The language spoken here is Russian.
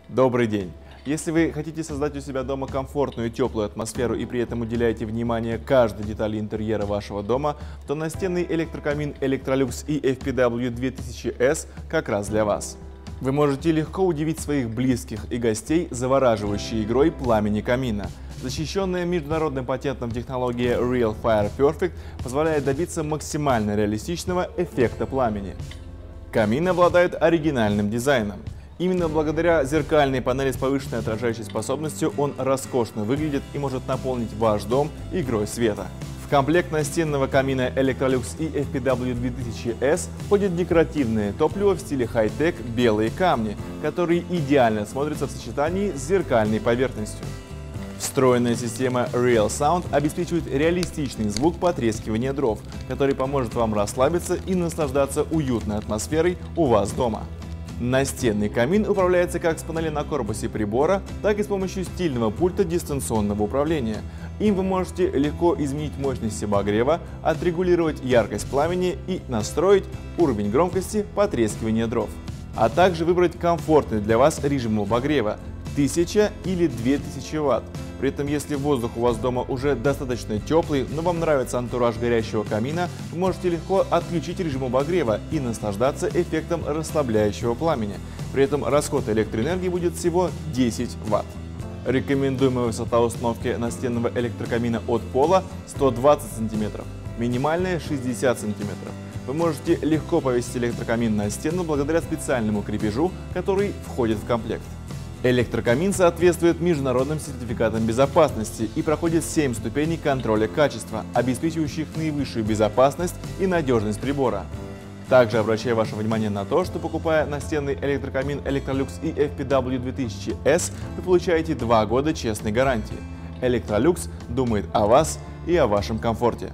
Добрый день! Если вы хотите создать у себя дома комфортную и теплую атмосферу и при этом уделяете внимание каждой детали интерьера вашего дома, то настенный электрокамин Electrolux EFPW 2000S как раз для вас. Вы можете легко удивить своих близких и гостей завораживающей игрой пламени камина. Защищенная международным патентом технология Real Fire Perfect позволяет добиться максимально реалистичного эффекта пламени. Камин обладает оригинальным дизайном. Именно благодаря зеркальной панели с повышенной отражающей способностью он роскошно выглядит и может наполнить ваш дом игрой света. В комплект настенного камина Electrolux EFPW 2000S входит декоративное топливо в стиле хай-тек белые камни, которые идеально смотрятся в сочетании с зеркальной поверхностью. Встроенная система Real Sound обеспечивает реалистичный звук потрескивания дров, который поможет вам расслабиться и наслаждаться уютной атмосферой у вас дома. Настенный камин управляется как с панели на корпусе прибора, так и с помощью стильного пульта дистанционного управления. Им вы можете легко изменить мощность обогрева, отрегулировать яркость пламени и настроить уровень громкости потрескивания дров. А также выбрать комфортный для вас режим обогрева – 1000 или 2000 Вт. При этом, если воздух у вас дома уже достаточно теплый, но вам нравится антураж горящего камина, вы можете легко отключить режим обогрева и наслаждаться эффектом расслабляющего пламени. При этом расход электроэнергии будет всего 10 Вт. Рекомендуемая высота установки настенного электрокамина от пола 120 см, минимальная 60 см. Вы можете легко повесить электрокамин на стену благодаря специальному крепежу, который входит в комплект. Электрокамин соответствует международным сертификатам безопасности и проходит 7 ступеней контроля качества, обеспечивающих наивысшую безопасность и надежность прибора. Также обращаю ваше внимание на то, что покупая настенный электрокамин Electrolux EFPW 2000S, вы получаете 2 года честной гарантии. Electrolux думает о вас и о вашем комфорте.